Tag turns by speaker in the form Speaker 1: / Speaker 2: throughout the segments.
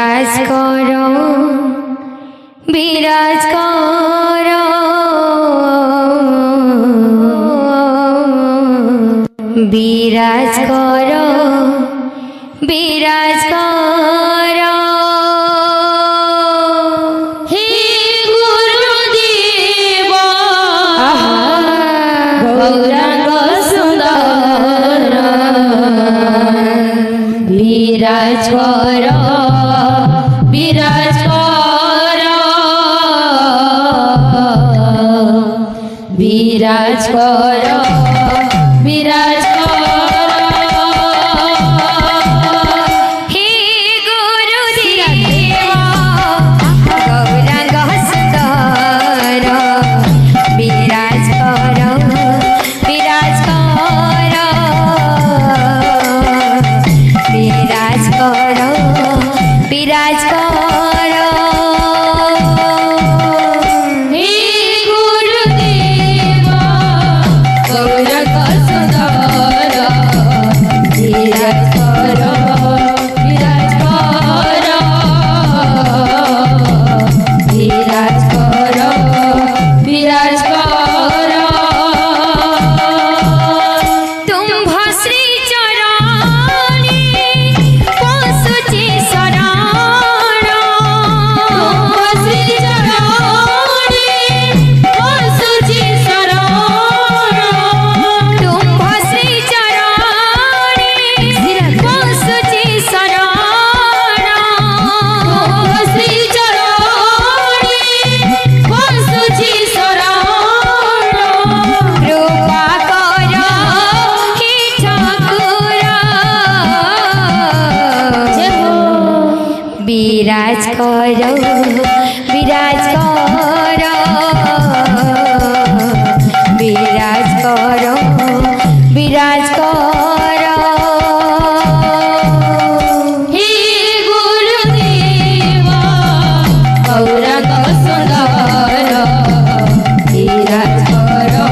Speaker 1: বিরাজ করো বিরাজ করো বিরাজ করো বিরাজ করো হে গুরুদেব গৌরাঙ্গ সুন্দর বিরাজ করো বিরাজ করো বিরাজ করো বিরাজ বিরাজ করো বিরাজ করো বিরাজ করো বিরাজ করো হে গুরুদেব গৌরাঙ্গ সুন্দর বিরাজ করো বিরাজ করো বিরাজ করো বিরাজ বিরাজ করো বিরাজ করো বিরাজ করো বিরাজ করো হে গুরুদেব গৌরাঙ্গ সুন্দর বিরাজ করো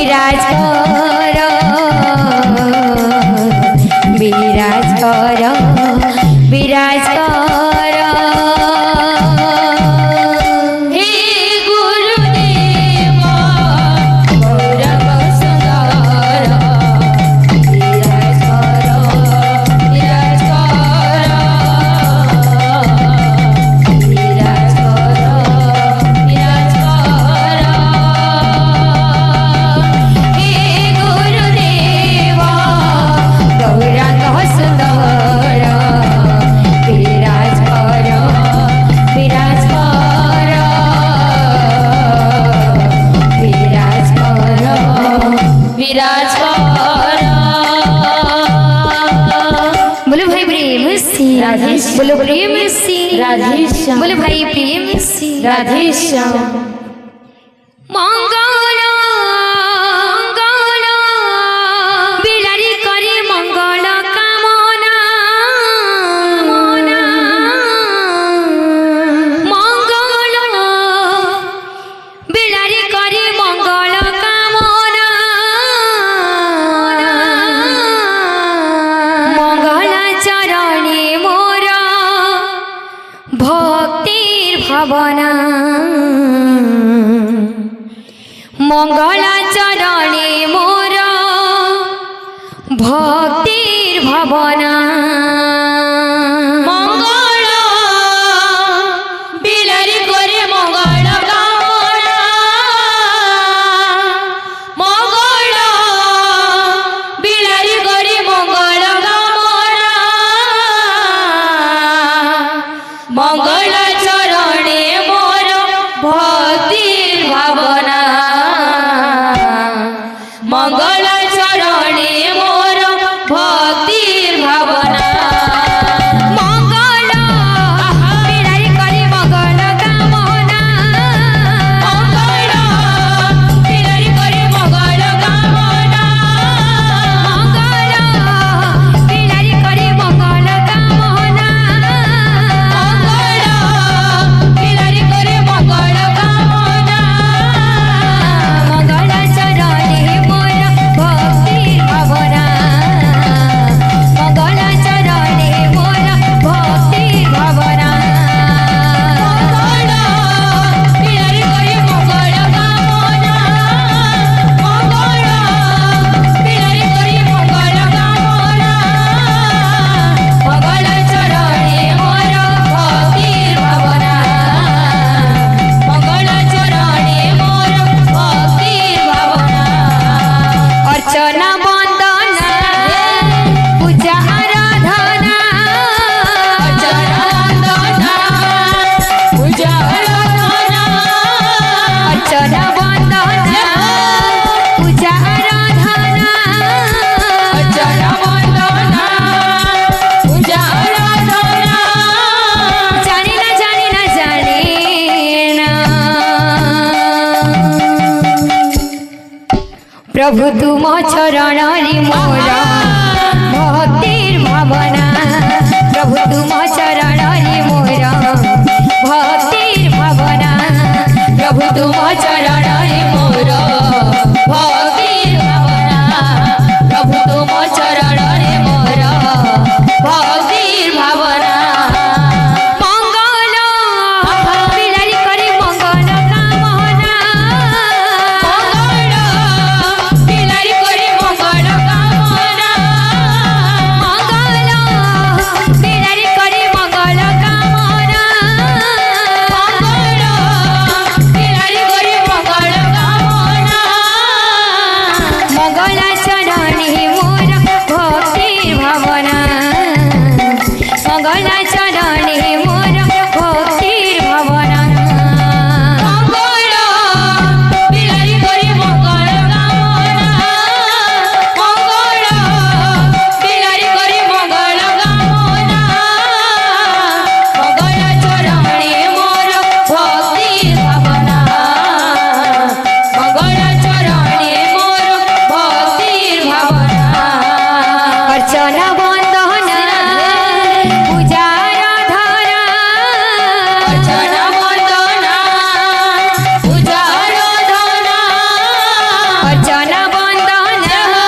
Speaker 1: বিরাজ করো বিরাজ করো বিরাজ করো হে গুরুদেব গৌরাঙ্গ সুন্দর বিরাজ করো বিরাজ করো বিরাজ করো বিরাজ করো। बोलो भाई प्रेम से राधे बोलो प्रेम से राधे श्याम।
Speaker 2: बोले भाई प्रेम से
Speaker 1: राधे श्याम।
Speaker 2: मंगल बिलारी करे मंगल कामना मंगल बिलारी करे मंगल कामना मंगल चरणे मोर भक्तिर भावना मंगल चरणे मोर भक्तिर भावना
Speaker 1: मंगल बिलारी करे मंगल कामना मंगल बिलारी करे मंगल कामना मंगल चरणे मोर भक्तिर भावना मंगल चरणे मोर भक्तिर भावना
Speaker 2: मंगल बिलारी करे मंगल कामना
Speaker 1: मंगल बिलारी करे मंगल कामना
Speaker 2: मंगल बिलारी करे मंगल कामना
Speaker 1: मंगल बिलारी करे मंगल कामना
Speaker 2: मंगल चरणे मोर भक्तिर भावना मंगल चरणे मोर भक्तिर भावना
Speaker 1: मंगल बिलारी करे मंगल कामना मंगल बिलारी करे मंगल कामना मंगल चरणे मोर भक्तिर भावना मंगल चरणे मोर भक्तिर भावना
Speaker 2: अर्चना वंदना पूजा आराधना
Speaker 1: अर्चना वंदना पूजा आराधना
Speaker 2: अर्चना वंदना पूजा आराधना
Speaker 1: अर्चना वंदना पूजा आराधना
Speaker 2: जाने ना जाने ना जाने ना प्रभु तुम चरण रे मोर भक्तिर भावना प्रभु तुम चरण रे मोर भक्तिर भावना
Speaker 1: प्रभु तुम चरण रे मोर भक्तिर भावना प्रभु तुम चरण रे मोर भक्तिर भावना
Speaker 2: मंगल बिलारी करे मंगल कामना
Speaker 1: मंगल बिलारी करे मंगल कामना
Speaker 2: मंगल बिलारी करे मंगल कामना
Speaker 1: मंगल बिलारी करे मंगल कामना
Speaker 2: मंगल चरणे मोर भक्तिर भावना मंगल चरणे मोर भक्तिर भावना
Speaker 1: मंगल बिलारी करे मंगल कामना मंगल बिलारी करे मंगल कामना मंगल चरणे मोर भक्तिर भावना मंगल चरणे मोर भक्तिर भावना
Speaker 2: अर्चना वंदना पूजा आराधना
Speaker 1: अर्चना वंदना पूजा आराधना
Speaker 2: अर्चना वंदना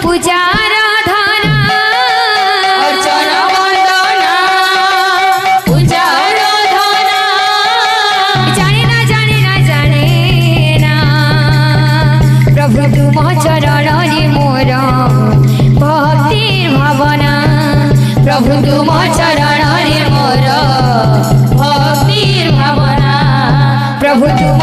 Speaker 2: पूजा आराधना
Speaker 1: अर्चना वंदना पूजा आराधना
Speaker 2: जाने ना जाने ना जाने ना प्रभु तुम चरण रे मोर भक्तिर भावना
Speaker 1: प्रभु तुम चरण रे मोर भक्तिर भावना
Speaker 2: प्रभु तुम